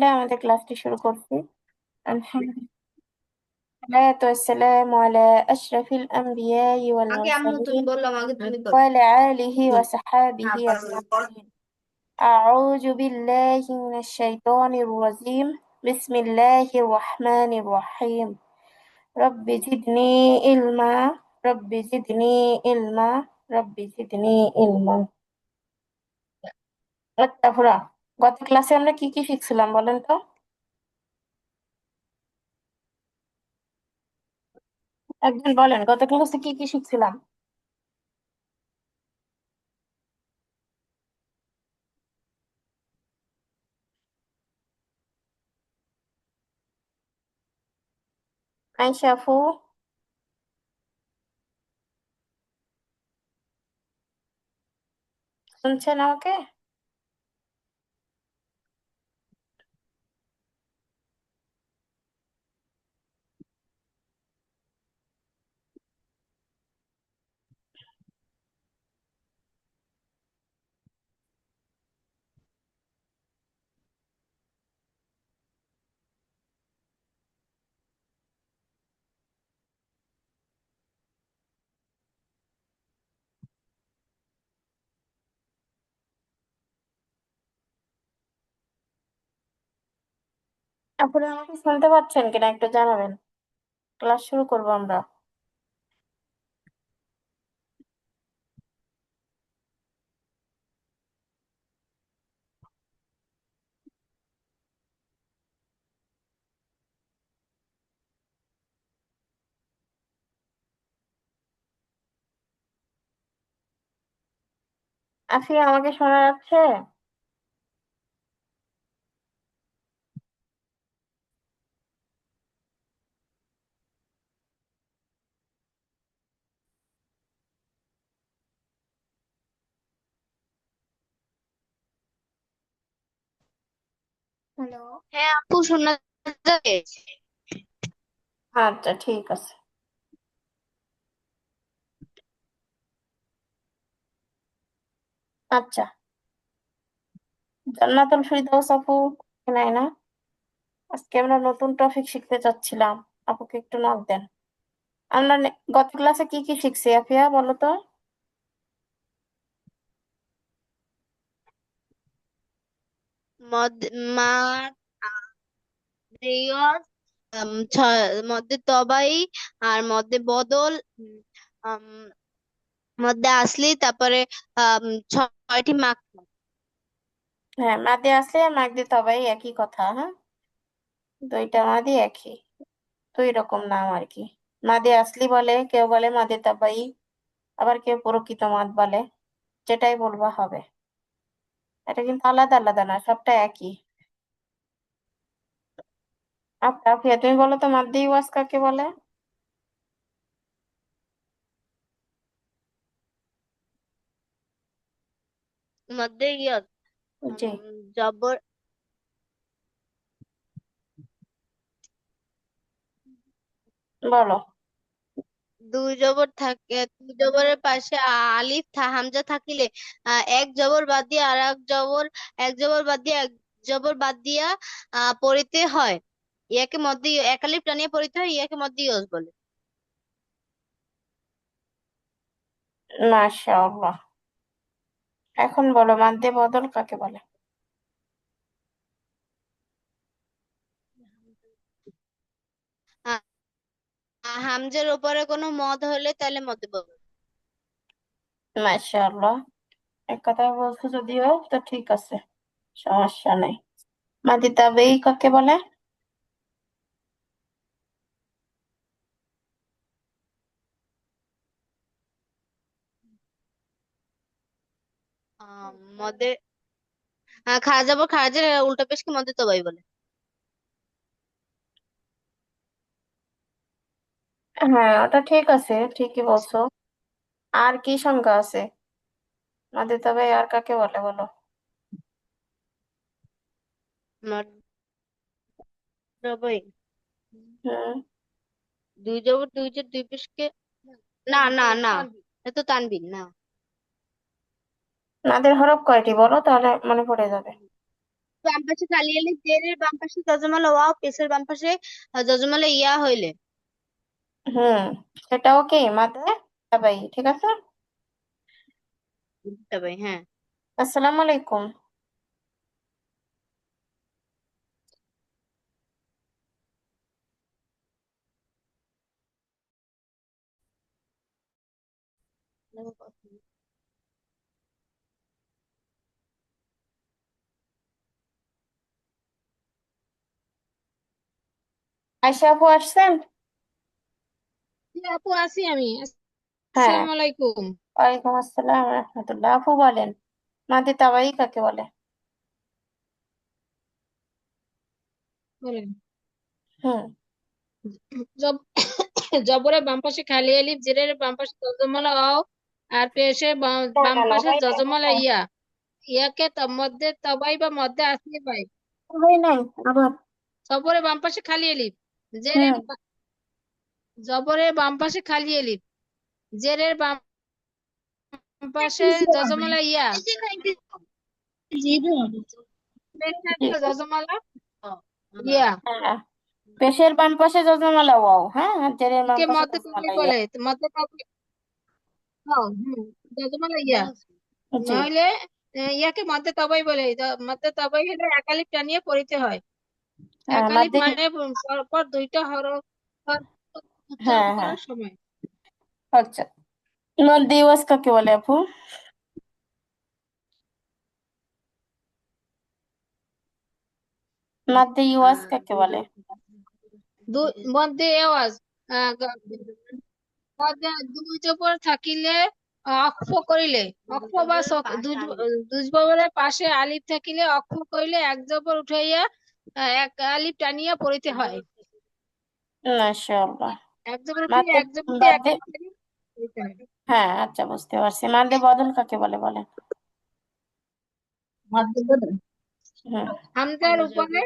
তাহলে আমাদের ক্লাসটি শুরু করছি। الصلاة والسلام على أشرف الأنبياء আগে আম্মু তুমি والمرسلين বললাম আগে তুমি বলো। وعلى آله وصحابه হ্যাঁ পারবো না। أجمعين. أعوذ بالله من الشيطان الرجيم. بسم الله الرحمن الرحيم. رب زدني علما. رب زدني علما. رب زدني علما. আচ্ছা ফুরা, গত ক্লাসে আমরা কি কি শিখছিলাম বলেন তো? একজন বলেন গত ক্লাসে কি কি শিখছিলাম। আইসা আপু, শুনছেন আমাকে? আপনি আমাকে শুনতে পাচ্ছেন কিনা একটু জানাবেন। ক্লাস শুরু করবো আমরা। আফিয়া আমাকে শোনা যাচ্ছে? হ্যালো। হ্যাঁ আপু শোনা যাবে। আচ্ছা ঠিক আছে। আচ্ছা, জান্নাতুল ফিরদৌস আপু নাই না? আজকে আমরা নতুন টপিক শিখতে চাচ্ছিলাম। আপুকে একটু নক দেন। আমরা গত ক্লাসে কি কি শিখছি আফিয়া বলো তো? মদ মাদ রিয়জ, মধ্যে তবাই, আর মধ্যে বদল, আম, মধ্যে আসলি, তারপরে ছয়টি মাক। হ্যাঁ, মাদে আসলে আর মাগদি তবাই একই কথা, হ্যাঁ। দুইটা মাদি একই, দুই রকম নাম আর কি। মাদে আসলি বলে, কেউ বলে মাদে তাবাই, আবার কেউ প্রকৃত মাদ বলে। যেটাই বলবা হবে। এটা কিন্তু আলাদা আলাদা না, সবটা একই। আচ্ছা আফিয়া তুমি বলো তো মাদ্দে ওয়াজ কাকে বলে? মধ্যে ইয়ত, জি, জবর, বলো। দুই জবর থাকে, দুই জবরের পাশে আলিফ হামজা থাকিলে এক জবর বাদ দিয়ে আর এক জবর বাদ দিয়ে এক জবর বাদ দিয়া পড়িতে হয়। ইয়াকে মধ্যে এক আলিফ টানিয়ে পড়িতে হয়, ইয়াকে মধ্যে ইয়জ বলে। মাশাআল্লাহ। এখন বলো মাদ্দে বদল কাকে বলে? আ- হামজার উপরে কোনো মদ হলে তাহলে মধ্যে বলে। মাশাআল্লাহ, এক কথা বলছো যদিও তো ঠিক আছে, সমস্যা নাই। মাদ্দে তাবেই কাকে বলে? মধ্যে খারা যাবো, খারাজের উল্টা পেশকে মধ্যে তবাই বলে। হ্যাঁ ওটা ঠিক আছে, ঠিকই বলছো। আর কি সংখ্যা আছে? মাদ্দে তাবেই আর কাকে বলে বলো? মধ্যে তবাই হুম। দুই জবর দুই জের দুই পেশকে, না না না, এ তো তানবিন না। মাদের হরফ কয়টি বলো, তাহলে মনে পড়ে যাবে। বাম পাশে খালি এলে জেরের বাম পাশে যজমালা ওয়াও, পেশের বাম পাশে যজমালা ইয়া হইলে। হুম, সেটাও কি মাদে তাবাই, ঠিক আছে। তবে হ্যাঁ। আসসালামু আলাইকুম। আয়শা আপু আসছেন? জি আপু, আছি আমি। হ্যাঁ। আসসালামু আলাইকুম। ওয়ালাইকুম আসসালাম রহমতুল্লাহ। আপু বলেন, মাদে তাবাই কাকে বলে? বলেন। হুম। জব জবরের বাম পাশে খালি আলিফ, জেরের বাম পাশে যজমালা অ, আর পেশের না বাম না না পাশে হয় নাই, হয় যজমালা নাই। ইয়া। ইয়াকে মধ্যে তবাই বা মধ্যে আসলে পাই। হয় নাই আবার। জবরের বাম পাশে খালি আলিফ, হুম। জেরের জবরের বাম পাশে খালি আলিফ, জেরের বাম পাশে যজমালা ইয়া, পেশে জি। একটা যজমালা ইয়া, হ্যাঁ, পেশের বাম পাশে যজমালা ওয়াও, হ্যাঁ, আর জেরের বাম কে পাশে মধ্যে তবাই যজমালা ইয়া। বলে। মধ্যে তবাই, যজমালা ইয়া জি। নইলে ইয়াকে মাদ্দে তাবাই বলে। মাদ্দে তাবাই হলে একালিফ টানিয়ে পড়িতে হয়। একালিফ মাদে। মানে পর দুইটা হরফ উচ্চারণ হ্যাঁ হ্যাঁ। করার সময়। আচ্ছা, মাদ্দে ওয়াজ কাকে বলে আপু? মাদ্দে ওয়াজ কাকে বলে? মধ্যে আওয়াজ মধ্যে দুই জবর থাকিলে অক্ষ করিলে, অক্ষ বা দুই জবরের পাশে আলিফ থাকিলে অক্ষ করিলে এক জবর উঠাইয়া এক আলিফ টানিয়া পড়িতে হয়। মাশাআল্লাহ। এক জবর উঠিয়ে মাদ্দে এক জবর দিয়ে এক বাদে। আলিফ টানিয়া পড়িতে হয়। হ্যাঁ আচ্ছা, বুঝতে পারছি। মাদ্দে বদল কাকে বলে বলেন? হুম। হামজার উপরে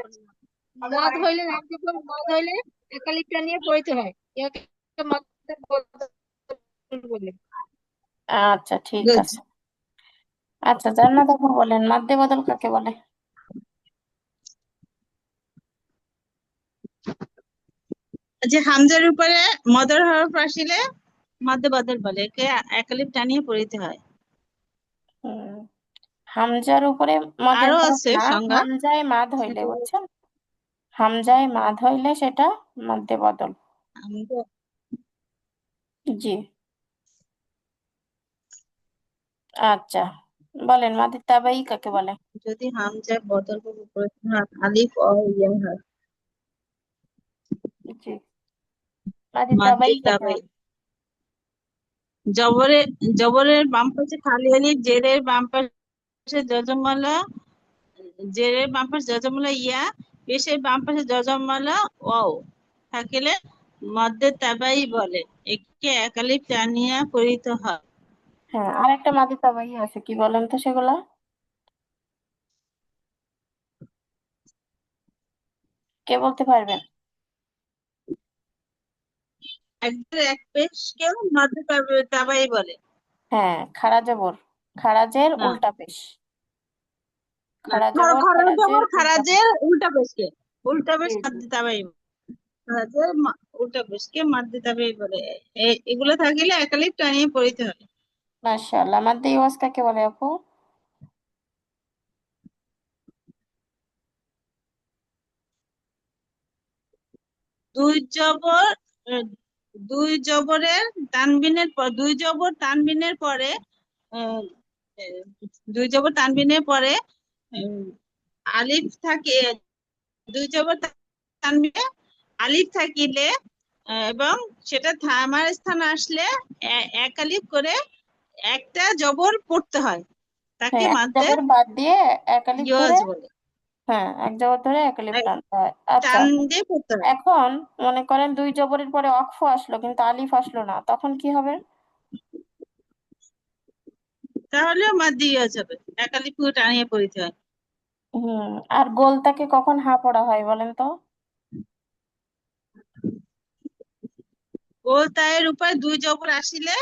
মদ হইলে হামজার উপর মদ হইলে একালিপটা নিয়ে পড়িতে হয়। ইয়াকে মদের বদল বলে। আচ্ছা ঠিক আছে। আচ্ছা, জান্নাত আপু বলেন, মাদ্দে বদল কাকে বলে? যে হামজার উপরে মদর হরফ আসিলে মধ্যে বদল বলে, একে একালিপ টানিয়ে পড়িতে হয়। হুম, হামজার উপরে মদের আরো হরফ আছে না, সংজ্ঞা। হামজায় মাদ হইলে, বুঝছেন? হামজায় মাদ হইলে সেটা মধ্যে বদল। জি। আচ্ছা, বলেন মাদের তাবাই কাকে বলে? যদি হামজা বদল করে প্রথমে আলিফ অ ইয়া হয়, জি, মাদের মাদ্দে তাবাই কাকে তাবাই। বলে? জবরের বাম পাশে খালি আলিফ, জেরের বাম পাশে যজমালা, জেরের বাম পাশে যজমালা ইয়া, পেশের বাম পাশে যজমালা ওয়াও থাকিলে মধ্যে তাবাই বলে, একে একালিপ টানিয়া পড়িতে হয়। হ্যাঁ, আর একটা মাদের তাবাই আছে, কি বলেন তো সেগুলা? কে বলতে পারবেন? একদের এক পেশ কেউ মধ্যে তাবাই বলে। হ্যাঁ, খাড়া জবর, খাড়াজের হ্যাঁ, উল্টা পেশ। না, খাড়া জবর, খরচ খাড়াজের জবর উল্টা পেশ। খারাজের উল্টা পেশকে উল্টা জি পেশ জি। মধ্যে তাবাই বলে। খারাজের উল্টা পেশকে মধ্যে তাবাই বলে। এগুলো থাকিলে একালিপ টানিয়ে পড়িতে হয়। মাশাআল্লাহ। মাদ্দে ওয়াজ কাকে বলে আপু? দুই জবর আহ, দুই জবরের তানবিনের পর দুই জবর তানবিনের পরে আহ, আহ, দুই জবর তানবিনের পরে আহ, আলিফ থাকে। দুই জবর তানবিনে আলিফ থাকিলে এবং সেটা থামার স্থান আসলে এক আলিফ করে একটা জবর পড়তে হয়, তাকে হ্যাঁ, এক মাদ্দে জবর বাদ দিয়ে এক আলিফ ধরে। ইওয়াজ বলে। হ্যাঁ, এক জবর ধরে এক আলিফ এক টানতে হয়। আচ্ছা, টান দিয়ে পড়তে হয়। এখন মনে করেন দুই জবরের পরে অক্ফ আসলো কিন্তু আলিফ আসলো না, তখন কি হবে? তাহলেও মাদ্দে ইওয়াজ হবে, এক আলিফ করে টানিয়ে পড়তে হয়। হুম, আর গোলটাকে কখন হা পড়া হয় বলেন তো? গোলতায়ের উপর দুই জবর আসিলে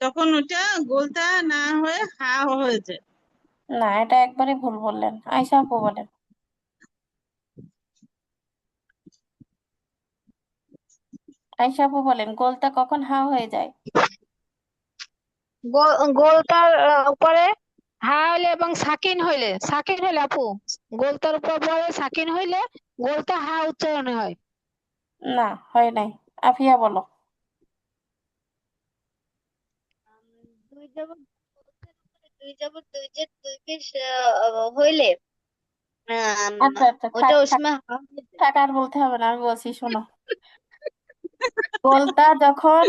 তখন ওটা গোলতা না হয়ে হা হয়েছে। না, এটা একবারে ভুল বললেন। আয়শা আপু বলেন। আয়শা আপু বলেন, গোলটা কখন হা হয়ে যায়? গোলতার উপরে হা হইলে এবং সাকিন হইলে আপু, গোলতার উপর পরে সাকিন হইলে গোলতা হা উচ্চারণে হয়। না, হয় নাই। আফিয়া বলো। দুই জবর দুই জবর দুই জের দুই পেশ হইলে আচ্ছা আচ্ছা, ওটা থাক ওই থাক সময় হা হয়ে যায়। থাক, আর বলতে হবে না, আমি বলছি শোনো। গোলটা যখন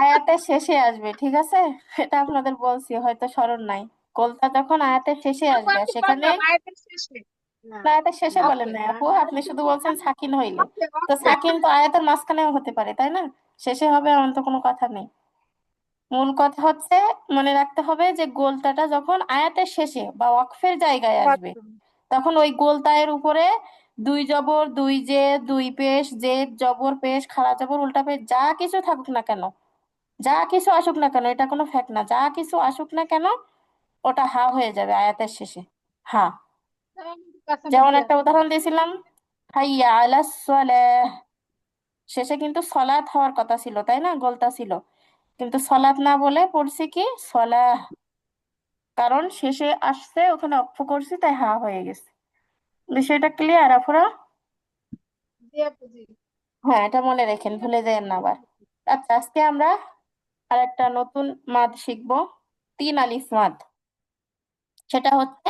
আয়াতের শেষে আসবে, ঠিক আছে, এটা আপনাদের বলছি, হয়তো স্মরণ নাই। গোলটা যখন আয়াতের শেষে আপু আসবে আর আমি সেখানে, বললাম আয়াতের শেষে। না, না আয়াতের শেষে বলেন ওকে নাই আপু, আপনি শুধু বলছেন সাকিন হইলে। ওকে তো ওকে। সাকিন তো আয়াতের মাঝখানেও হতে পারে, তাই না? শেষে হবে এমন তো কোনো কথা নেই। মূল কথা হচ্ছে, মনে রাখতে হবে যে গোলতাটা যখন আয়াতের শেষে বা ওয়াকফের জায়গায় আসবে, তখন ওই গোলতায়ের উপরে দুই জবর, দুই জের, দুই পেশ, জের জবর পেশ, খাড়া জবর, উল্টা পেশ, যা কিছু থাকুক না কেন, যা কিছু আসুক না কেন, এটা কোনো ফ্যাক্ট না, যা কিছু আসুক না কেন, ওটা হা হয়ে যাবে আয়াতের শেষে। হা। যেমন একটা উদাহরণ দিয়েছিলাম, হাইয়া আলাস সালাহ, শেষে কিন্তু সলাৎ হওয়ার কথা ছিল, তাই না? গোলতা ছিল, কিন্তু সলাৎ না বলে পড়ছি কি সলাহ, কারণ শেষে আসছে, ওখানে অক্ষ করছি, তাই হা হয়ে গেছে। বিষয়টা ক্লিয়ার আপুরা? জি আপু জি। হ্যাঁ, এটা মনে রেখেন, ভুলে যাবেন না আবার। আচ্ছা, আজকে আমরা আর একটা নতুন মাদ শিখবো, তিন আলিফ মাদ। সেটা হচ্ছে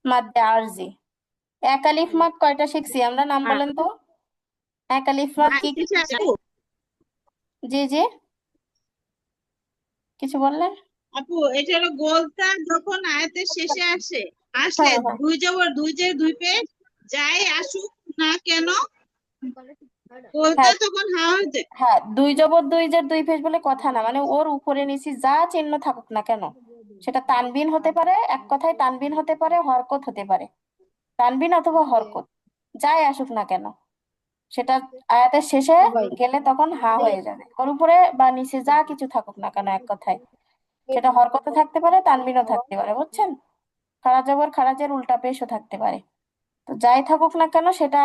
মাদ্দে আরজি। এক আলিফ মাদ কয়টা শিখছি আমরা, নাম বলেন তো। এক আলিফ মাদ কি কি আচ্ছা শিখছি? আপু, জি জি, কিছু বললেন? আপু এটা হলো গোলটা যখন আয়াতের শেষে আসলে হ্যাঁ হ্যাঁ দুই জবর দুই জের দুই পেশ যাই আসুক না কেন, গোলটা হ্যাঁ তখন হা হয়ে যায়। হ্যাঁ, দুই জবর দুই জের দুই পেশ বলে কথা না, মানে ওর উপরে নিচে যা চিহ্ন থাকুক না কেন, সেটা তানবিন হতে পারে, এক কথায় তানবিন হতে পারে, হরকত হতে পারে, তানবিন অথবা হরকত, যাই আসুক না কেন, সেটা আয়াতের শেষে গেলে তখন হা হয়ে যাবে। ওর উপরে বা নিচে যা কিছু থাকুক না কেন, এক কথায়, সেটা হরকতে থাকতে পারে, তানবিনও থাকতে পারে, বুঝছেন? খাড়া জবর খাড়াজের উল্টা পেশও থাকতে পারে। তো যাই থাকুক না কেন, সেটা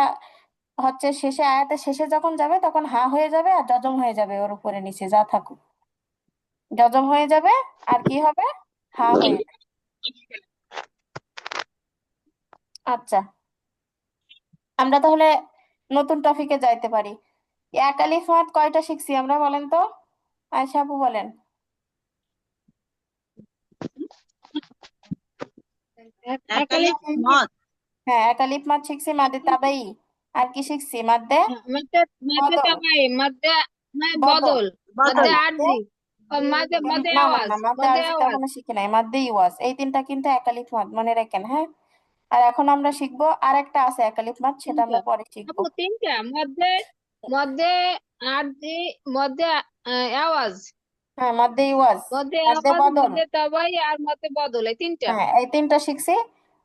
হচ্ছে শেষে, আয়াতের শেষে যখন যাবে তখন হা হয়ে যাবে আর জজম হয়ে যাবে, ওর উপরে নিচে যা থাকুক জজম হয়ে যাবে, আর কি হবে, হা হয়ে যাবে। আচ্ছা, আমরা তাহলে নতুন টপিকে যাইতে পারি। এক আলিফ মাদ কয়টা শিখছি আমরা, বলেন তো। আয়শা আপু বলেন। এক আলিফ একালিপ মদ, হ্যাঁ, এক আলিফ মাদ শিখছি, মাদে তাবাই। আর কি শিখছি, মাদে মধ্যে মধ্যে বদল। তাবাই মধ্যে বদল, বদল বদল, মধ্যে হ্যাঁ মাদে, আরজি ও মধ্যে মধ্যে না না আওয়াজ না, মাদে মধ্যে আরজি তো আওয়াজ। এখনো শিখি নাই, মাদে ইওয়াজ, এই তিনটা কিন্তু একালিফ মাদ, মনে রাখেন, হ্যাঁ। আর এখন আমরা শিখবো আর একটা আছে একালিফ মাদ, সেটা তিনটা আমরা পরে শিখবো। আপু, তিনটা মধ্যে মধ্যে আরজি মধ্যে আওয়াজ হ্যাঁ, মাদে ইওয়াজ, মধ্যে মাদে আওয়াজ বদল, মধ্যে তাবাই আর মধ্যে বদল, এই তিনটা। হ্যাঁ এই তিনটা শিখছি।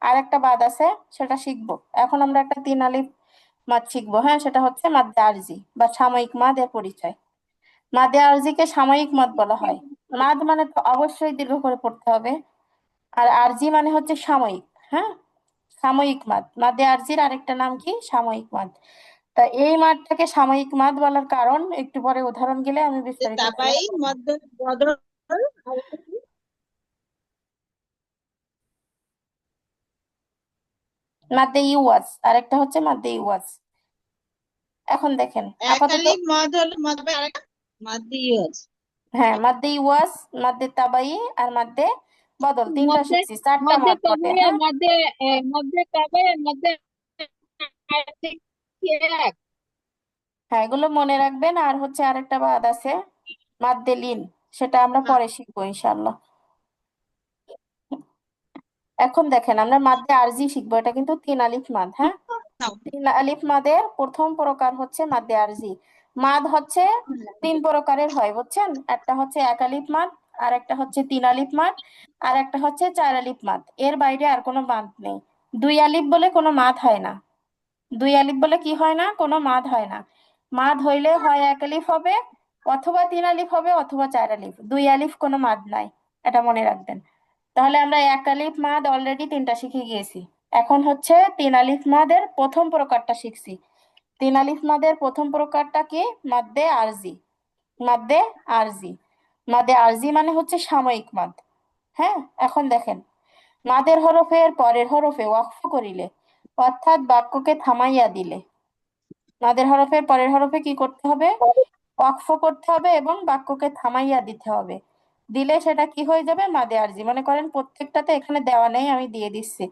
আর একটা বাদ আছে, সেটা শিখবো। এখন আমরা একটা তিন আলিফ মাদ শিখবো, হ্যাঁ, সেটা হচ্ছে মাদে আরজি বা সাময়িক মাদ, এর পরিচয়। মাদে আরজিকে সাময়িক মাদ বলা হয়। মাদ মানে তো অবশ্যই দীর্ঘ করে পড়তে হবে, আর আরজি মানে হচ্ছে সাময়িক। হ্যাঁ, সাময়িক মাদ, মাদে আরজির আরেকটা নাম কি, সাময়িক মাদ। তা এই মাদটাকে সাময়িক মাদ বলার কারণ একটু পরে উদাহরণ গেলে আমি বিস্তারিত তাবাই বর্ণনা করবো। মদ বদল, মাদে ইওয়াজ, আরেকটা হচ্ছে মাদে ইওয়াজ। এখন দেখেন আপাতত, একালিপ মদ হলো মদ আরেকটা মাদ ইউজ। হ্যাঁ মাদে ইওয়াজ, মাদে তাবাই, আর মাদে বদল, তিনটা মধ্যে শিখছি, চারটা মধ্যে মাদ মোটে, তাবাই হ্যাঁ। মধ্যে মধ্যে তাবাই মধ্যে আরজি কি এক। হ্যাঁ, এগুলো মনে রাখবেন। আর হচ্ছে আরেকটা বাদ আছে, মাদ্দে লিন, সেটা আমরা পরে শিখবো ইনশাল্লাহ। এখন দেখেন আমরা মাদ্দে আরজি শিখবো, এটা কিন্তু তিন আলিফ মাদ, হ্যাঁ। তিন আলিফ মাদের প্রথম প্রকার হচ্ছে মাদ্দে আরজি। মাদ হচ্ছে তিন প্রকারের হয়, বুঝছেন? একটা হচ্ছে এক আলিফ মাদ, আর একটা হচ্ছে তিন আলিফ মাদ, আর একটা হচ্ছে চার আলিফ মাদ। এর বাইরে আর কোনো মাদ নেই। দুই আলিফ বলে কোনো মাদ হয় না। দুই আলিফ বলে কি হয় না, কোনো মাদ হয় না। মাদ হইলে হয় এক আলিফ হবে, অথবা তিন আলিফ হবে, অথবা চার আলিফ। দুই আলিফ কোনো মাদ নাই, এটা মনে রাখবেন। তাহলে আমরা এক আলিফ মাদ অলরেডি তিনটা শিখে গিয়েছি। এখন হচ্ছে তিন আলিফ মাদের প্রথম প্রকারটা শিখছি। তিন আলিফ মাদের প্রথম প্রকারটা কি? মাদ্দে আরজি। মাদ্দে আরজি। মাদ্দে আরজি মানে হচ্ছে সাময়িক মাদ। হ্যাঁ, এখন দেখেন, মাদের হরফের পরের হরফে ওয়াকফ করিলে, অর্থাৎ বাক্যকে থামাইয়া দিলে, মাদের হরফের পরের হরফে কি করতে হবে? ওয়াকফ করতে হবে এবং বাক্যকে থামাইয়া দিতে হবে। দিলে সেটা কি হয়ে যাবে? মাদে আরজি। মনে করেন প্রত্যেকটাতে এখানে দেওয়া নেই, আমি দিয়ে দিচ্ছি।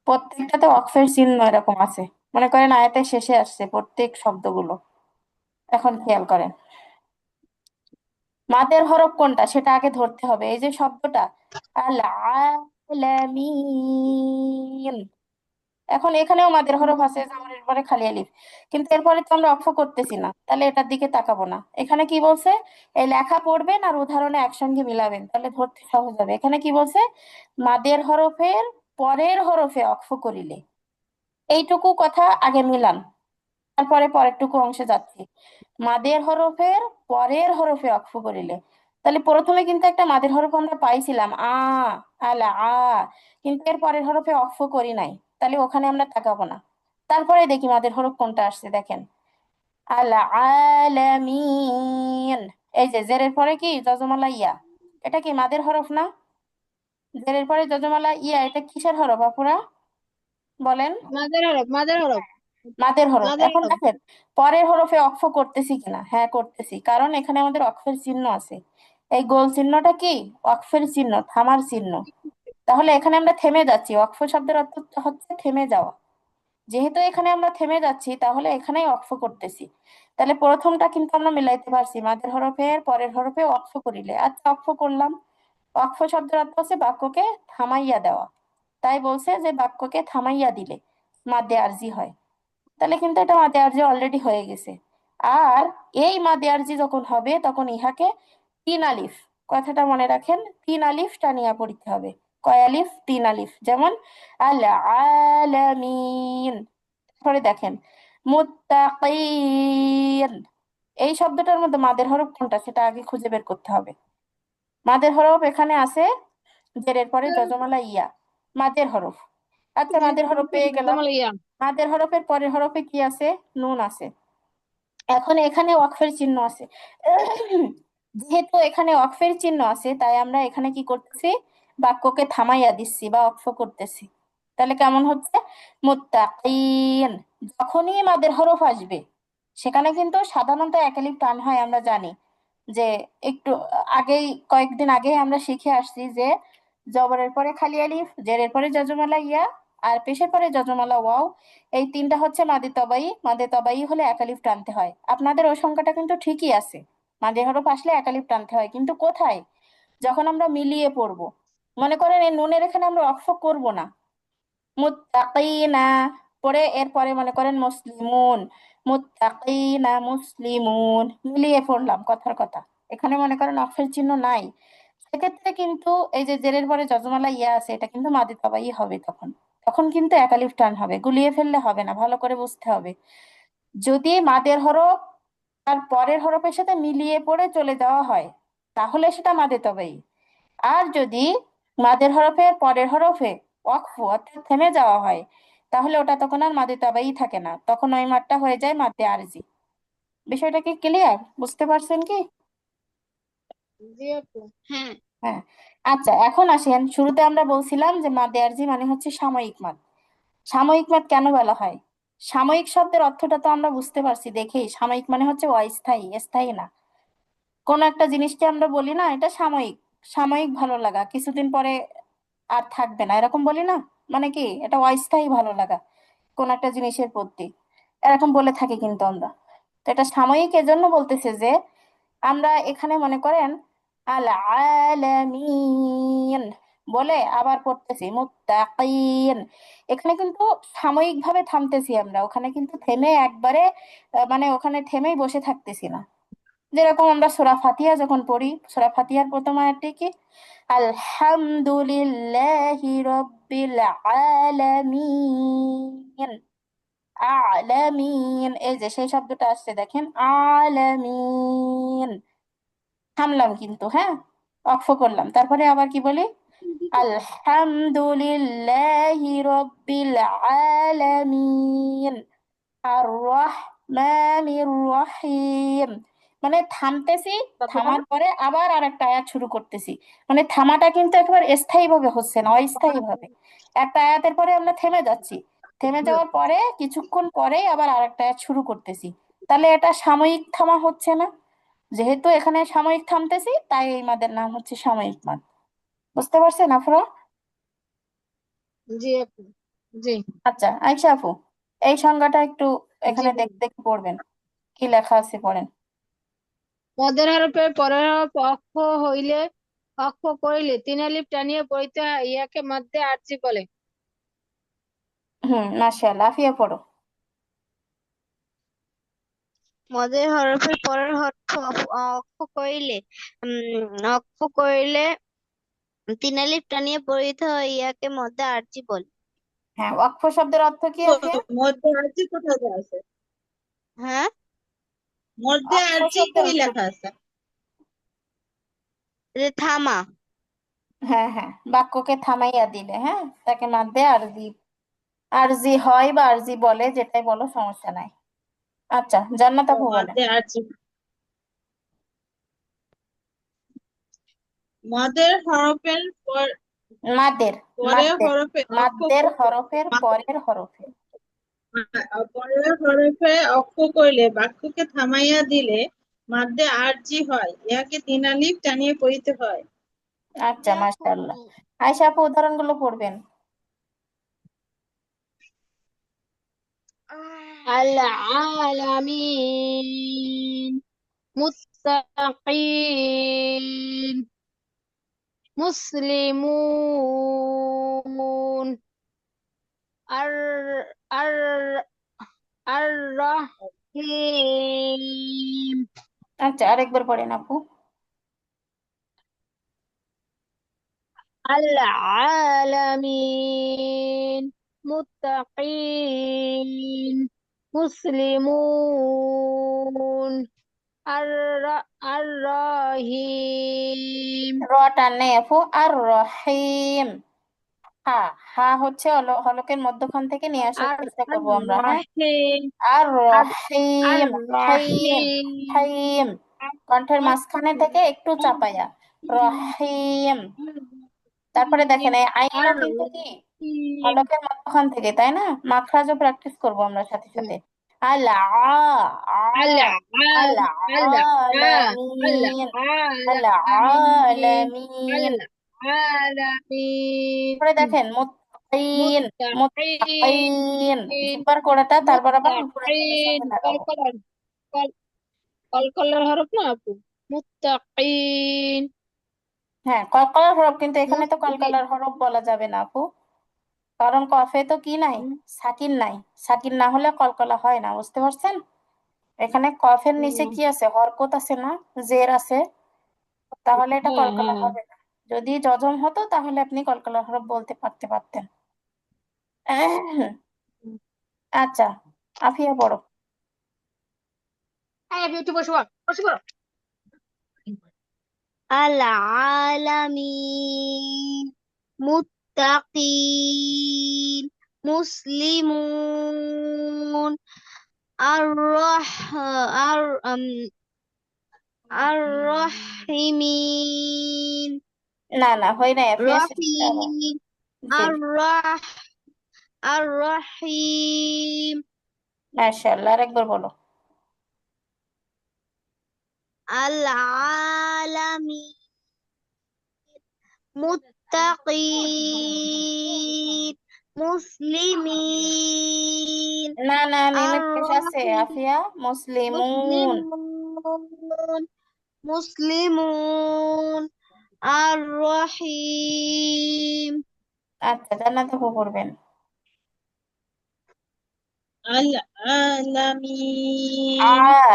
প্রত্যেকটাতে ওয়াকফের চিহ্ন এরকম আছে। মনে করেন আয়াতের শেষে আসছে প্রত্যেক শব্দগুলো। এখন খেয়াল করেন, মাদের হরফ কোনটা সেটা আগে ধরতে হবে। এই যে শব্দটা আল আলামিন, এখন এখানেও মাদের হরফ আছে, জামরের পরে খালি আলিফ, কিন্তু এরপরে তো আমরা অক্ষ করতেছি না, তাহলে এটার দিকে তাকাবো না। এখানে কি বলছে? এই লেখা পড়বেন আর উদাহরণে একসঙ্গে মিলাবেন, তাহলে ধরতে সহজ হবে। এখানে কি বলছে? মাদের হরফের পরের হরফে অক্ষ করিলে, এইটুকু কথা আগে মিলান, তারপরে পরেরটুকু অংশে যাচ্ছি। মাদের হরফের পরের হরফে অক্ফ করিলে, তাহলে প্রথমে কিন্তু একটা মাদের হরফ আমরা পাইছিলাম আলা কিন্তু এর পরের হরফে অক্ফ করি নাই, তাহলে ওখানে আমরা তাকাবো না। তারপরে দেখি মাদের হরফ কোনটা আসছে, দেখেন আল আলামিন। এই যে জেরের পরে কি জজমালা ইয়া, এটা কি মাদের হরফ না? জেরের পরে জজমালা ইয়া, এটা কিসের হরফ আপুরা বলেন? মাদের হরফ, মাদের হরফ, মাদের হরফ। মাদের এখন হরফ। দেখেন পরের হরফে অক্ফ করতেছি কিনা, হ্যাঁ করতেছি, কারণ এখানে আমাদের অক্ফের চিহ্ন আছে। এই গোল চিহ্নটা কি? অক্ফের চিহ্ন, থামার চিহ্ন। তাহলে এখানে আমরা থেমে যাচ্ছি, অক্ফ শব্দের অর্থ হচ্ছে থেমে যাওয়া। যেহেতু এখানে আমরা থেমে যাচ্ছি, তাহলে এখানেই অক্ফ করতেছি। তাহলে প্রথমটা কিন্তু আমরা মিলাইতে পারছি, মাদের হরফের পরের হরফে অক্ফ করিলে। আচ্ছা, অক্ফ করলাম। অক্ফ শব্দের অর্থ হচ্ছে বাক্যকে থামাইয়া দেওয়া। তাই বলছে যে বাক্যকে থামাইয়া দিলে মাদ্দে আরজি হয়। তাহলে কিন্তু এটা মাদে আরজি অলরেডি হয়ে গেছে। আর এই মাদে আরজি যখন হবে তখন ইহাকে তিন আলিফ, কথাটা মনে রাখেন, তিন আলিফ টানিয়া পড়তে হবে। কয় আলিফ? তিন আলিফ। যেমন আল আলামিন। তারপরে দেখেন মুত্তাকিন, এই শব্দটার মধ্যে মাদের হরফ কোনটা সেটা আগে খুঁজে বের করতে হবে। মাদের হরফ এখানে আছে জেরের পরে যজমালা ইয়া, মাদের হরফ। আচ্ছা, মাদের হরফ পেয়ে গেলাম। জমালিয়া। মাদের হরফের পরের হরফে কি আছে? নুন আছে। এখন এখানে ওয়াকফের চিহ্ন আছে। যেহেতু এখানে ওয়াকফের চিহ্ন আছে, তাই আমরা এখানে কি করতেছি? বাক্যকে থামাইয়া দিচ্ছি বা অক্ফ করতেছি। তাহলে কেমন হচ্ছে? মুত্তাকিন। যখনই মাদের হরফ আসবে সেখানে কিন্তু সাধারণত একালিফ টান হয়, আমরা জানি। যে একটু আগেই, কয়েকদিন আগেই আমরা শিখে আসছি যে জবরের পরে খালি আলিফ, জেরের পরে যজমালা ইয়া, আর পেশের পরে যজমালা ওয়াও, এই তিনটা হচ্ছে মাদে তবাই। মাদে তবাই হলে একালিফ টানতে হয়। আপনাদের ওই সংখ্যাটা কিন্তু ঠিকই আছে, মাঝে হরফ আসলে একালিফ টানতে হয়, কিন্তু কোথায়? যখন আমরা মিলিয়ে পড়বো। মনে করেন এই নুনের এখানে আমরা অক্ষ করব না, মুত্তাকিনা পরে এরপরে মনে করেন মুসলিমুন, মুত্তাকিনা মুসলিমুন, মিলিয়ে পড়লাম কথার কথা। এখানে মনে করেন অক্ষের চিহ্ন নাই, সেক্ষেত্রে কিন্তু এই যে জেরের পরে যজমালা ইয়া আছে, এটা কিন্তু মাদি তাবাই হবে। তখন তখন কিন্তু একালিফ টান হবে, গুলিয়ে ফেললে হবে না, ভালো করে বুঝতে হবে। যদি মাদের হরফ আর পরের হরফের সাথে মিলিয়ে পড়ে চলে যাওয়া হয়, তাহলে সেটা মাদে তবাই। আর যদি মাদের হরফের পরের হরফে ওয়াকফ অর্থাৎ থেমে যাওয়া হয়, তাহলে ওটা তখন আর মাদে তাবাই থাকে না, তখন ওই মাদটা হয়ে যায় মাদে আরজি। বিষয়টা কি ক্লিয়ার? বুঝতে পারছেন কি? জি আপু। হ্যাঁ। হ্যাঁ। আচ্ছা, এখন আসেন, শুরুতে আমরা বলছিলাম যে মাদে আরজি মানে হচ্ছে সাময়িক মাদ। সাময়িক মাদ কেন বলা হয়? সাময়িক শব্দের অর্থটা তো আমরা বুঝতে পারছি দেখেই, সাময়িক মানে হচ্ছে অস্থায়ী, স্থায়ী না। কোন একটা জিনিসকে আমরা বলি না এটা সাময়িক, সাময়িক ভালো লাগা, কিছুদিন পরে আর থাকবে না, এরকম বলি না? মানে কি, এটা অস্থায়ী ভালো লাগা কোন একটা জিনিসের প্রতি, এরকম বলে থাকি কিন্তু আমরা। তো এটা সাময়িক এজন্য বলতেছে যে আমরা এখানে মনে করেন আল আলামিন বলে আবার পড়তেছি মুত্তাকিন, এখানে কিন্তু সাময়িক ভাবে থামতেছি আমরা, ওখানে কিন্তু থেমে একবারে মানে ওখানে থেমেই বসে থাকতেছি না। যেরকম আমরা সূরা ফাতিহা যখন পড়ি, সূরা ফাতিহার প্রথম আয়াতটি কি? আলহামদুলিল্লাহি রাব্বিল আলামিন। আলামিন, এই যে সেই শব্দটা আসছে দেখেন, আলামিন। থামলাম কিন্তু, হ্যাঁ, অক্ষ করলাম, তারপরে আবার কি বলি? আলহামদুলিল্লাহি রব্বিল আলামিন আর রহমানির রহিম। মানে থামতেছি, থামার পরে আবার আরেকটা আয়াত শুরু করতেছি। মানে থামাটা কিন্তু একেবারে স্থায়ী ভাবে হচ্ছে না, অস্থায়ী ভাবে। একটা আয়াতের পরে আমরা থেমে যাচ্ছি, থেমে যাওয়ার পরে কিছুক্ষণ পরেই আবার আরেকটা আয়াত শুরু করতেছি। তাহলে এটা সাময়িক থামা হচ্ছে না? যেহেতু এখানে সাময়িক থামতেছি, তাই এই মাদের নাম হচ্ছে সাময়িক মাদ। বুঝতে পারছেন আফরা? জি আপু। জি। আচ্ছা আইসা আপু, এই সংজ্ঞাটা একটু জি এখানে বলুন। দেখে পড়বেন, কি লেখা আছে পড়েন। মদের হরফের পরের হরফ অক্ষ করিলে তিন আলিফ টানিয়া পড়িতে হয়, ইহাকে মধ্যে আরজি বলে। মাশাআল্লাহ, আফিয়া পড়ো। মদের হরফের পরের হরফ অক্ষ করিলে তিন আলিফ টানিয়ে পড়িতে হয়, ইয়াকে মধ্যে আরজি বলে। হ্যাঁ, ওয়াকফ শব্দের অর্থ কি আফিয়া? মধ্যে আরজি কোথায় দেওয়া আছে? হ্যাঁ, মধ্যে ওয়াকফ আরজি শব্দের কি অর্থ লেখা কি? আছে? যে থামা। হ্যাঁ হ্যাঁ, বাক্যকে থামাইয়া দিলে, হ্যাঁ, তাকে মাধ্যে আরজি, আরজি হয় বা আরজি বলে, যেটাই বলো সমস্যা নাই। আচ্ছা, জান্নাত ও, আপু বলেন। মধ্যে আরজি। মদের হরফের মাদের, পরে মাদের, হরফে অক্ষ মাদের হরফের মা- পরের হরফে। পরের হরফে অক্ষ কইলে বাক্যকে থামাইয়া দিলে মাধ্যে আরজি হয়, ইহাকে তিন আলিফ টানিয়ে পড়িতে হয়। আচ্ছা, মাশাআল্লাহ। আয়েশা আপু উদাহরণগুলো পড়বেন। العالمين متقين مسلمون الر الر الرحيم আচ্ছা, আরেকবার পড়েন আপু। العالمين متقين مسلمون الرحيم র টান নেই আপু, আর রহিম। হা, হা হচ্ছে হলকের মধ্যখান থেকে নিয়ে আসার চেষ্টা করবো আমরা, হ্যাঁ। الرحيم আর রহিম, হাইম, الرحيم হাইম, কণ্ঠের মাঝখানে থেকে একটু চাপাইয়া, রহিম। তারপরে দেখেন এই আইনও কিন্তু কি الرحيم হলকের মধ্যখান থেকে, তাই না? মাখরাজও প্র্যাকটিস করবো আমরা সাথে সাথে। আলা, আ, العالم আলা, আলামিন, আলা, العالمين আলামিন। العالمين তারপরে দেখেন মুত্তাকিন, متقين মুত্তাকিন, জিব্বার কোড়াটা তারপর আবার উপরে ঠোঁটের متقين সাথে লাগাবো। কলকলার হরফ না আপু? মুত্তাকিন হ্যাঁ, কলকলার হরফ, কিন্তু এখানে তো মুসলিম কলকলার হরফ বলা যাবে না আপু, কারণ কফে তো কি নাই, সাকিন নাই। সাকিন না হলে কলকলা হয় না, বুঝতে পারছেন? এখানে কফের নিচে কি আছে, হরকত আছে না, জের আছে, তাহলে এটা হ্যাঁ কলকলা হ্যাঁ হবে না। যদি যজম হতো তাহলে আপনি কলকলার হরফ বলতে পারতেন। আচ্ছা, আফিয়া পড়ো। এই বিউটি বসে পড়, বসে পড়। العالمين متقين مسلمون الرح الر أم- الرحيمين না না, হয় নাই আফিয়া, শেষটা আবার। رحيم জি, الرح الرحيم মাশাআল্লাহ, আরেকবার বলো। العالمين متقين مسلمين না না, মিমে পেশ আছে الرحيم আফিয়া, মুসলিমুন। مسلمون مسلمون الرحيم আচ্ছা, জান্নাত আপু পড়বেন। আল আ, আলামিন।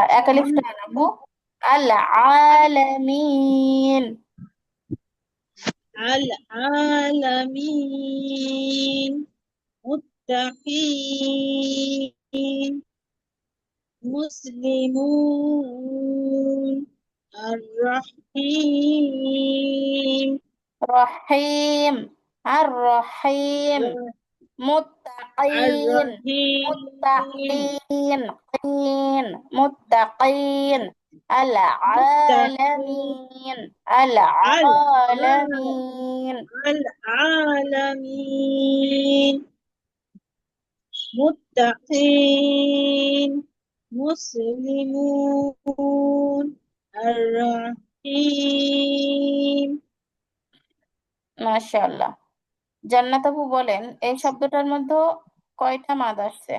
এক আলিফ টান আপু, আল আলামিন। আল আলামিন মুত্তাকিন মুসলিমুন আর রহিম রহিম। আর রহিম। মুত্তাকিন। الرحيم মুত্তাকিন। কিন। মুত্তাকিন। আল متقين আলামিন। আল আলামিন। العالمين متقين مسلمون الرحيم মাশাআল্লাহ। জান্নাত আপু বলেন, এই শব্দটার মধ্যে কয়টা মাদ আসছে?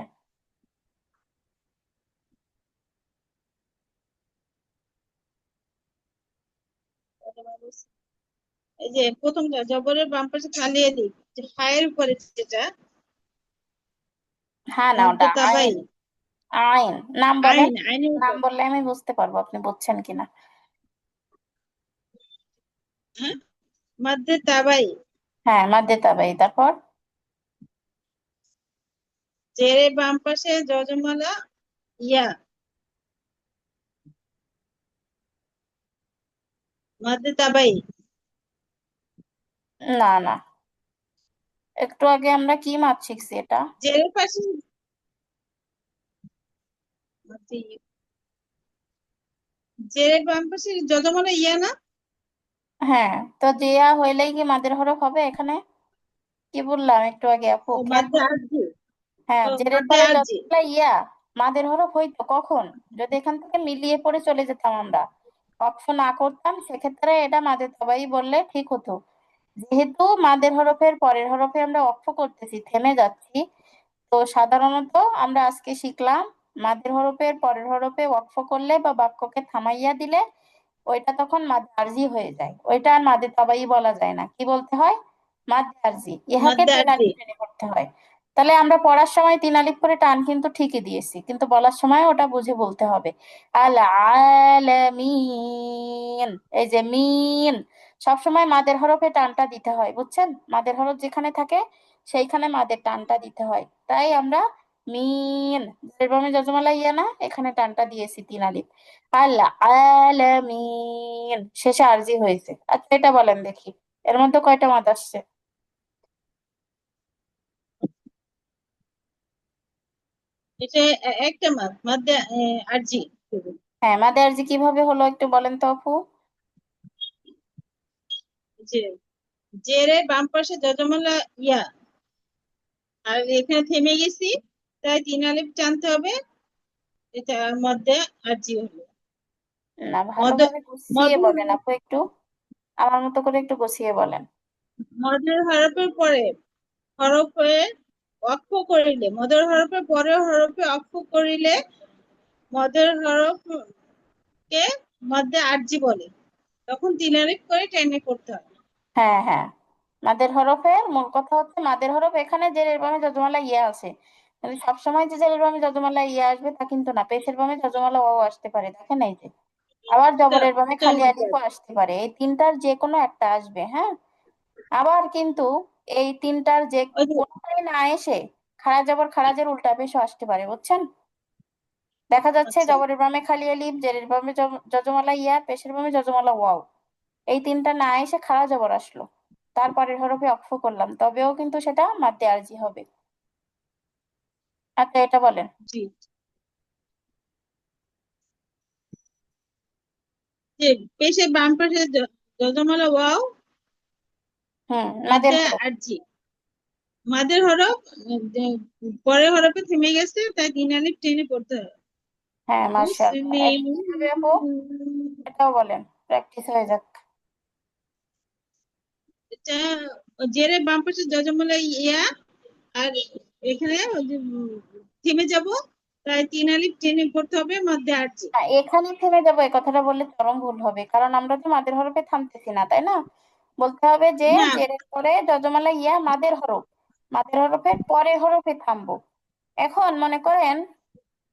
এই যে প্রথম জবরের বাম পাশে খালি আলিফ, যে হায়ের উপরে যেটা হ্যাঁ না, মধ্যে ওটা তাবাই, আইন। আইন। নাম বলেন। আইনের নাম উপর, বললে আমি বুঝতে পারবো আপনি বুঝছেন কিনা। হ্যাঁ, মধ্যে তাবাই, হ্যাঁ, মাদ্দে তাবাই। তারপর জেরে বাম পাশে যজমালা ইয়া, মধ্যে তাবাই, না না, একটু আগে আমরা কি মাদ শিখছি এটা। জেরের পাশে জেরের বাম পাশে যজমালা ইয়া না, হ্যাঁ, তো জিয়া হইলেই কি মাদের হরফ হবে এখানে? কি বললাম একটু আগে আপু, ও খেয়াল মধ্যে করুন। আরজি, হ্যাঁ, ও জেরের মধ্যে পরে আরজি, যতগুলা ইয়া মাদের হরফ হইতো কখন? যদি এখান থেকে মিলিয়ে পড়ে চলে যেতাম আমরা, অপশন না করতাম, সেক্ষেত্রে এটা মাদের তবাই বললে ঠিক হতো। যেহেতু মাদের হরফের পরের হরফে আমরা অক্ষ করতেছি, থেমে যাচ্ছি, তো সাধারণত আমরা আজকে শিখলাম মাদের হরফের পরের হরফে ওয়াকফ করলে বা বাক্যকে থামাইয়া দিলে ওইটা তখন মাদ আরজি হয়ে যায়, ওইটা আর মাদে তাবাই বলা যায় না, কি বলতে হয়? মাদে আরজি। ইহাকে মধ্যে তিন আরজি, আলিফ টেনে করতে হয়। তাহলে আমরা পড়ার সময় তিন আলিফ করে টান কিন্তু ঠিকই দিয়েছি, কিন্তু বলার সময় ওটা বুঝে বলতে হবে। আল আলামিন। এই যে মিন, সবসময় মাদের হরফে টানটা দিতে হয়, বুঝছেন? মাদের হরফ যেখানে থাকে সেইখানে মাদের টানটা দিতে হয়। তাই আমরা মিন, যেভাবে যজমালা ইয়া না, এখানে টানটা দিয়েছি তিন আলিফ। আল আলামিন, শেষে আরজি হয়েছে। আচ্ছা এটা বলেন দেখি, এর মধ্যে কয়টা মাদ আসছে? এটা একটা মাদ, মধ্যে আরজি, হ্যাঁ, মাদে আরজি কিভাবে হলো একটু বলেন তো আপু। যে জেরে বাম পাশে যজমালা ইয়া, আর এখানে থেমে গেছি, তাই তিন আলিফ টানতে হবে, এটা মধ্যে আরজি হলো। না, মদ ভালোভাবে গুছিয়ে মধুর বলেন আপু একটু, আমার মতো করে একটু গুছিয়ে বলেন। মদের হরফের পরে হরফে অক্ষ করিলে, মদের হরফের পরে হরফে অক্ষ করিলে মদের হরফকে মধ্যে আরজি বলে, তখন তিন আলিফ করে টেনে করতে হয়। হ্যাঁ হ্যাঁ, মাদের হরফের মূল কথা হচ্ছে মাদের হরফ এখানে জেরের বামে যজমালা ইয়া আছে, কিন্তু সবসময় যে জেরের বামে যজমালা ইয়া আসবে তা কিন্তু না, পেশের বামে যজমালা ও আসতে পারে, দেখেন এই যে। আবার জবরের বামে এটা খালি মধ্যে আলিফও আরজি। আসতে পারে, এই তিনটার যে কোনো একটা আসবে, হ্যাঁ। আবার কিন্তু এই তিনটার যে ওই যে, কোনোটাই না এসে খাড়া জবর খাড়াজের উল্টা পেশও আসতে পারে, বুঝছেন? দেখা যাচ্ছে আচ্ছা, জবরের বামে খালি আলিফ, জেরের বামে যজমালা ইয়া, পেশের বামে যজমালা ওয়াও, এই তিনটা না এসে খাড়া জবর আসলো, তারপরের হরফে অক্ফ করলাম, তবেও কিন্তু সেটা মাদ্দে আরজি হবে। আচ্ছা এটা বলেন। জি, যে পেশে বাম পাশে যজমালা ওয়াও, মাদের মধ্যে হরফ। আরজি, মাদের হরফ পরের হরফে থেমে গেছে, তাই তিন আলিফ টেনে পড়তে হবে। হ্যাঁ, মাশাআল্লাহ। এটা মুসলিম, কিভাবে আপু, এটাও বলেন, প্র্যাকটিস হয়ে যাক। এটা জেরে বাম পাশে যজমালা ইয়া, আর এখানে ওই যে, থেমে যাব, তাই তিন আলিফ টেনে পড়তে হবে, মধ্যে আরজি। না, এখানে থেমে যাবো এই কথাটা বললে চরম ভুল হবে, কারণ আমরা তো মাদের হরফে থামতেছি না, তাই না? বলতে হবে যে না, জেরের পরে যজমালা ইয়া মাদের হরফ, মাদের হরফের পরের হরফে থামবো। এখন মনে করেন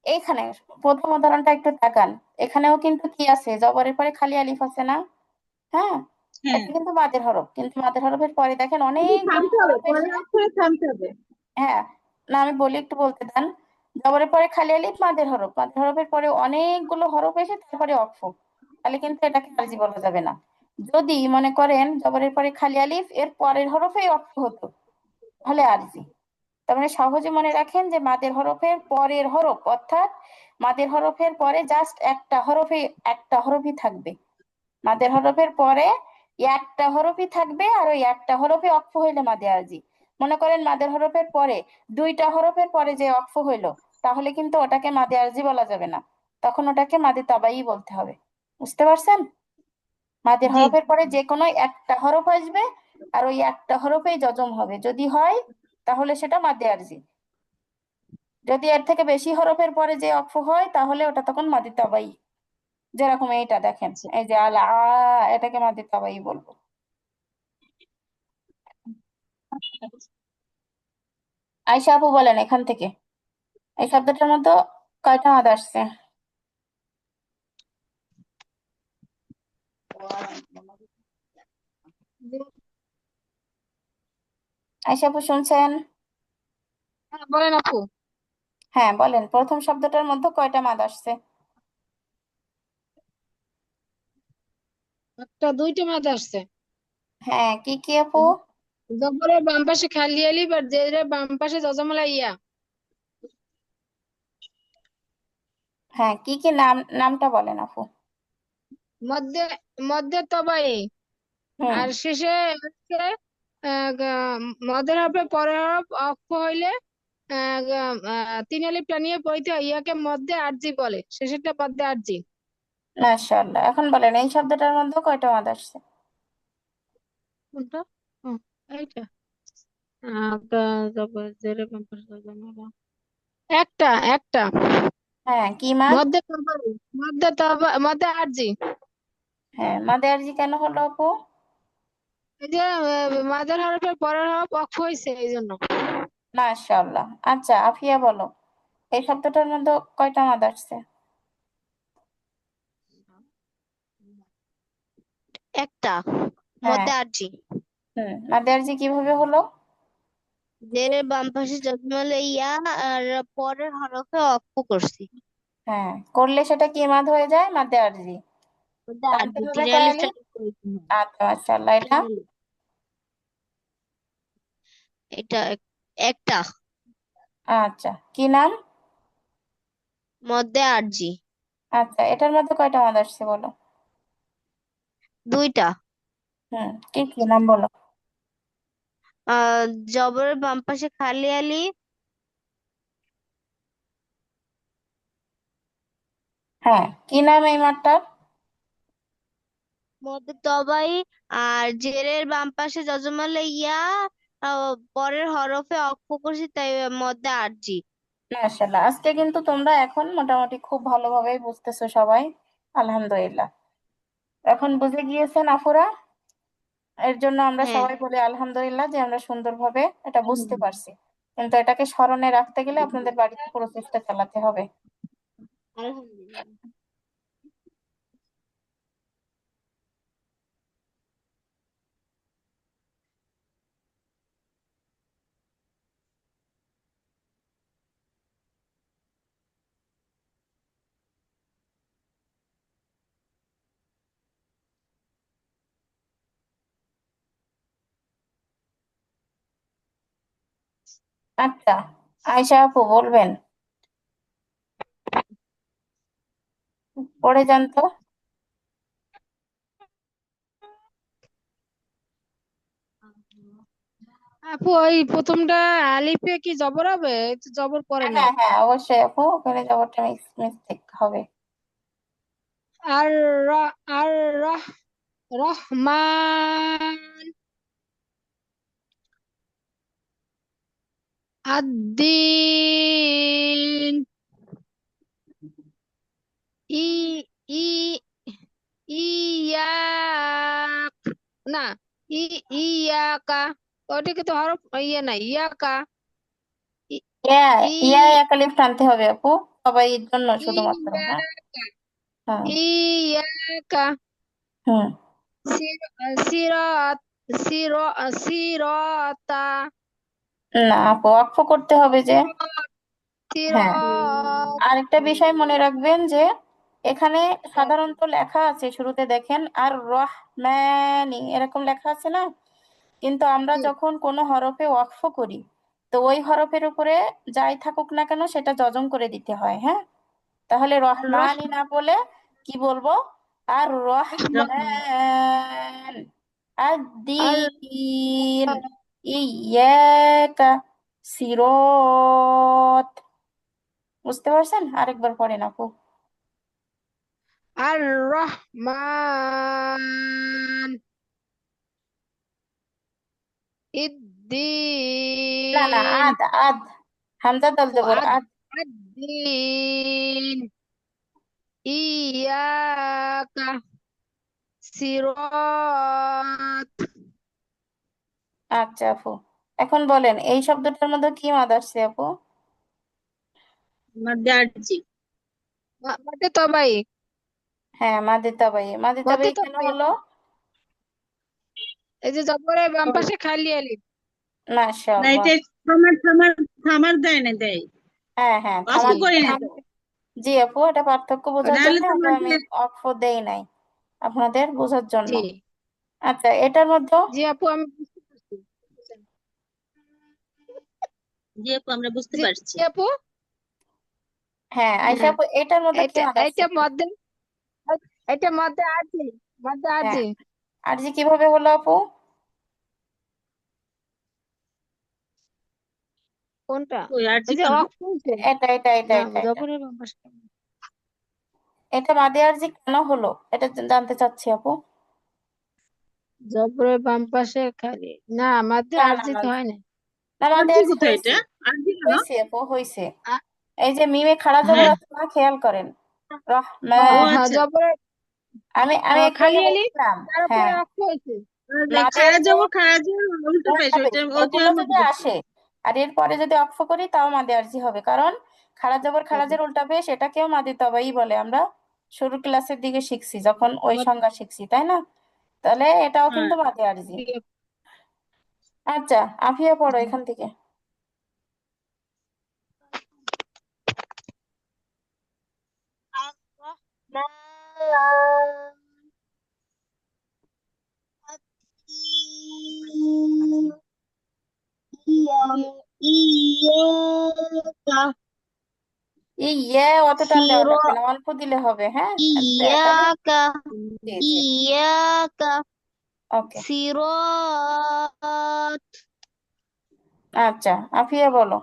এইখানে প্রথম উদাহরণটা একটু তাকান, এখানেও কিন্তু কি আছে, জবরের পরে খালি আলিফ আছে না? হ্যাঁ, হ্যাঁ, এটা কিন্তু মাদের হরফ, কিন্তু মাদের হরফের পরে দেখেন কিন্তু অনেকগুলো থামতে হবে, হরফ এসে। পরের অক্ষরে থামতে হবে। হ্যাঁ, না আমি বলি একটু বলতে দেন। জবরের পরে খালি আলিফ মাদের হরফ, মাদের হরফের পরে অনেকগুলো হরফ এসে তারপরে অক্ষ, তাহলে কিন্তু এটাকে আরজি বলা যাবে না। যদি মনে করেন জবরের পরে খালি আলিফ এর পরের হরফেই অক্ফ হতো, তাহলে আরজি। তার মানে সহজে মনে রাখেন যে মাদের হরফের পরের হরফ, অর্থাৎ মাদের হরফের পরে জাস্ট একটা হরফই থাকবে। মাদের হরফের পরে একটা হরফই থাকবে, আর ওই একটা হরফে অক্ফ হইলে মাদে আরজি। মনে করেন মাদের হরফের পরে দুইটা হরফের পরে যে অক্ফ হইলো, তাহলে কিন্তু ওটাকে মাদে আরজি বলা যাবে না, তখন ওটাকে মাদে তাবাই বলতে হবে। বুঝতে পারছেন? মাদের জি। হরফের পরে যে কোনো একটা হরফ আসবে, আর ওই একটা হরফেই যজম হবে, যদি হয় তাহলে সেটা মাদে আরজি। যদি এর থেকে বেশি হরফের পরে যে অক্ফ হয় তাহলে ওটা তখন মাদি তাবাই। যেরকম এইটা দেখেন, আচ্ছা। এই যে আলা আ, এটাকে মাদি তাবাই বলবো। আয়শা আপু বলেন এখান থেকে, এই শব্দটার মধ্যে কয়টা মাদ আসছে? আয়শা আপু শুনছেন? হ্যাঁ, বলেন আপু। হ্যাঁ বলেন, প্রথম শব্দটার মধ্যে কয়টা মাদ আসছে? দুইটা মাদ আসছে। হ্যাঁ, কি কি আপু? জবরের বাম পাশে খালি আলিফ আর জেরের বাম পাশে জজমলা ইয়া। হ্যাঁ, কি কি নাম, নামটা বলেন আপু। মধ্যে মধ্যে তবাই, হুম। আর শেষে হচ্ছে মদের হরফে পরের হরফ অক্ফ হইলে তিন আলিফ টানিয়ে পড়িতে হয়, ইয়াকে মধ্যে আরজি বলে, শেষেরটা মধ্যে আরজি। মাশাআল্লাহ, এখন বলেন এই শব্দটার মধ্যে কয়টা মাদ আসছে? কোনটা? ও, এইটা। তারপর জেরে বাম পাশে জজমলা। একটা একটা হ্যাঁ, কি মাদ? মধ্যে তবাই, মধ্যে আরজি। হ্যাঁ, মাদে আরজি কেন হলো আপু? এই যে মাদের হরফের পরের হরফ অক্ফ হয়েছে এই জন্য। মাশাআল্লাহ। আচ্ছা আফিয়া বলো, এই শব্দটার মধ্যে কয়টা মাদ আসছে? একটা, হ্যাঁ। মধ্যে আরজি। মাদে আরজি কিভাবে হলো? জেরের বাম পাশে জজমালে ইয়া আর পরের হরফে অক্ফ করছি। হ্যাঁ, করলে সেটা কি মাদ হয়ে যায়? মাদে আরজি। মধ্যে টানতে আরজি, হবে তিন আলিফ কয়ালি? টানিয়ে পড়িতে হয়। আচ্ছা মাশাআল্লাহ, তিন এটা? আলিফ। এটা একটা, আচ্ছা, কি নাম? মধ্যে আরজি। আচ্ছা, এটার মধ্যে কয়টা মাদ আসছে বলো? দুইটা। কি কি নাম বলো? আহ জবরের বাম পাশে খালি আলিফ, হ্যাঁ, কি নাম এই মাঠটার? মধ্যে তবাই, আর জেরের বাম পাশে জজমালে ইয়া, পরের হরফে অক্ফ করছি তাই মধ্যে আরজি। মাশাআল্লাহ, আজকে কিন্তু তোমরা এখন মোটামুটি খুব ভালোভাবেই বুঝতেছো সবাই, আলহামদুলিল্লাহ। এখন বুঝে গিয়েছেন আফুরা, এর জন্য আমরা হ্যাঁ। সবাই বলি আলহামদুলিল্লাহ যে আমরা সুন্দরভাবে এটা বুঝতে পারছি। কিন্তু এটাকে স্মরণে রাখতে গেলে আপনাদের বাড়িতে প্রচেষ্টা চালাতে হবে। আলহামদুলিল্লাহ। আচ্ছা, আয়শা আপু বলবেন, পড়ে যান তো। আপু ওই প্রথমটা আলিফে কি জবর হবে? এই তো জবর পড়ে হ্যাঁ না। হ্যাঁ হ্যাঁ, অবশ্যই আপু, ওখানে যাওয়াটা মিস্টেক হবে। আর আর রহমান, আদ্দিন, ই ই ইয়াক, না, ই ইয়াকা, ওটাকে তো হরফ ইয়ে না, ইয়াকা, ই ইয়া, ইয়া ই একালিফ টানতে হবে আপু, সবাই এর জন্য শুধুমাত্র, হ্যাঁ। ইয়াকা, হুম। ইয়াকা, হুম। সিরাত, সিরতা, না আপু, ওয়াকফ করতে হবে যে। হ্যাঁ, সিরাত। আরেকটা বিষয় মনে রাখবেন যে এখানে সাধারণত লেখা আছে শুরুতে দেখেন আর রহমানি এরকম লেখা আছে না, কিন্তু আমরা জি। যখন কোনো হরফে ওয়াকফ করি তো ওই হরফের উপরে যাই থাকুক না কেন সেটা জজম করে দিতে হয়। হ্যাঁ, তাহলে রহ রহমানি না বলে কি বলবো? আর রহমান। রহমান আর الدين إياك সিরত। বুঝতে পারছেন? আরেকবার পড়েন আপু। আর রহমান না না, ইদ্দিন আদ আদ, হামজা দল ও জবর আদ আদ। আদ্দিন ইয়াকা সিরাত। আচ্ছা আপু, এখন বলেন এই শব্দটার মধ্যে কি মাদ আসছে আপু? মধ্যে আরজি। মধ্যে তবাই। হ্যাঁ, মাদে তাবাই। মাদে মধ্যে তাবাই কেন তবাই হলো? এই যে জবরের বাম পাশে খালি আলিফ। না, মাশাআল্লাহ। এটা থামার থামার থামার দেয় না, দেয়। হ্যাঁ হ্যাঁ, অফ থামার করি না তো। জি আপু, এটা পার্থক্য বোঝার নাহলে জন্য তো এটা আমি মধ্যে। অক্ষ দেই নাই, আপনাদের বোঝার জন্য। জি আচ্ছা, এটার মধ্যে জি আপু আমি বুঝতে পারছি। জি আপু, আমরা বুঝতে জি পারছি। হ্যাঁ আয়শা হ্যাঁ আপু, এটার মধ্যে কি এটা মাদ আসছে? এটা মধ্যে এটা মধ্যে আছে মধ্যে হ্যাঁ, আছে আর জি কিভাবে হলো আপু? কোনটা? ওই আরজি ওই যে কেন? অফ হয়েছে। এটা না এটা জবরের বাম পাশে। এটা মাদে আর জি কেন হলো এটা জানতে চাচ্ছি আপু। জবরের বাম পাশে খালি না মধ্যে না না আরজিত না, হয় না। না মাদে আরজি আর জি কোথায় হয়েছে। এটা? আরজি কেন? হয়েছে আপু, হয়েছে। আ- এই যে মিমে খাড়া জবর হ্যাঁ। আছে না, খেয়াল করেন। ও রহমান। হ্যাঁ আচ্ছা। জবরের আমি একটু খালি আগে আলিফ বলছিলাম। তার উপরে হ্যাঁ, অফ হয়েছে। মাদে খারা যে যাবো, খারা যাবো উল্টো পেশ, উল্টা ওইটা পেশ ওইটা এগুলো মধ্যে যদি পড়ছে। আসে আর এরপরে যদি অক্ষ করি তাও মাদে আরজি হবে, কারণ খাড়া জবর হুম, খারাজের উল্টা পেশ এটাকেও মাদে তবাই বলে। আমরা শুরু ক্লাসের দিকে শিখছি যখন ওই সংজ্ঞা শিখছি, তাই না? তাহলে এটাও হ্যাঁ। কিন্তু মাদে আরজি। মধ্যে আচ্ছা, আফিয়া পড়ো এখান থেকে। ইয়াকা ইয়ে অত টান দেওয়া সিরো লাগবে না, অল্প দিলে হবে। হ্যাঁ, তাহলে ইয়াকা জি জি, ইয়াকা ওকে। সিরাত। আচ্ছা, আফিয়া বলো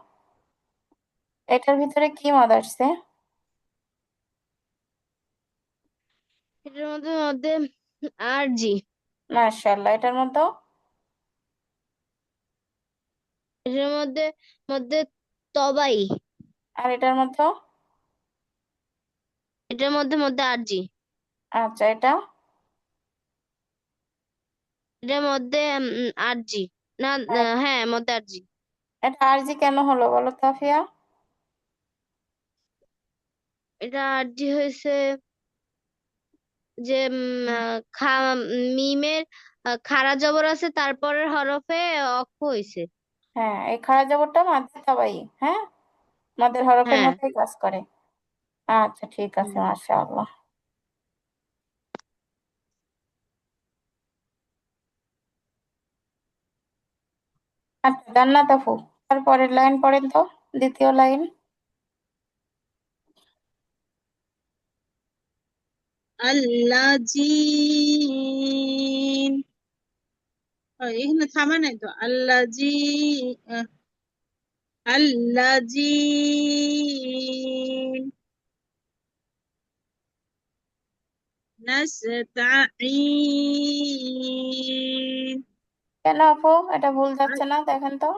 এটার ভিতরে কি মাদ আসছে? এটার মধ্যে মধ্যে আরজি। মাশাআল্লাহ, এটার মধ্যে? এটার মধ্যে মধ্যে তবাই। আর এটার মধ্যে? এটার মধ্যে মধ্যে আরজি। আচ্ছা, এটা? এটার মধ্যে আরজি। না না, হ্যাঁ, হ্যাঁ মধ্যে আরজি। এটা আরজি কেন হলো বলো তো আফিয়া? এটা আরজি হয়েছে যে মিমের খাড়া জবর আছে তারপরের হরফে অক্ষ হয়েছে। হ্যাঁ, এই খাড়া জবরটা মাদ্দে তাবাই। হ্যাঁ, মাদের হরফের হ্যাঁ। মধ্যেই কাজ করে। আচ্ছা ঠিক আছে, হুম। মাশাআল্লাহ। আচ্ছা জান্নাত আপু, তারপরের লাইন পড়েন তো, দ্বিতীয় লাইন। আল্লাজিন। এখানে থামা নাই তো। আল্লাজি, আহ, আল্লাজিন নাস্তাঈন। কেন আপু এটা ভুল যাচ্ছে না, দেখেন তো।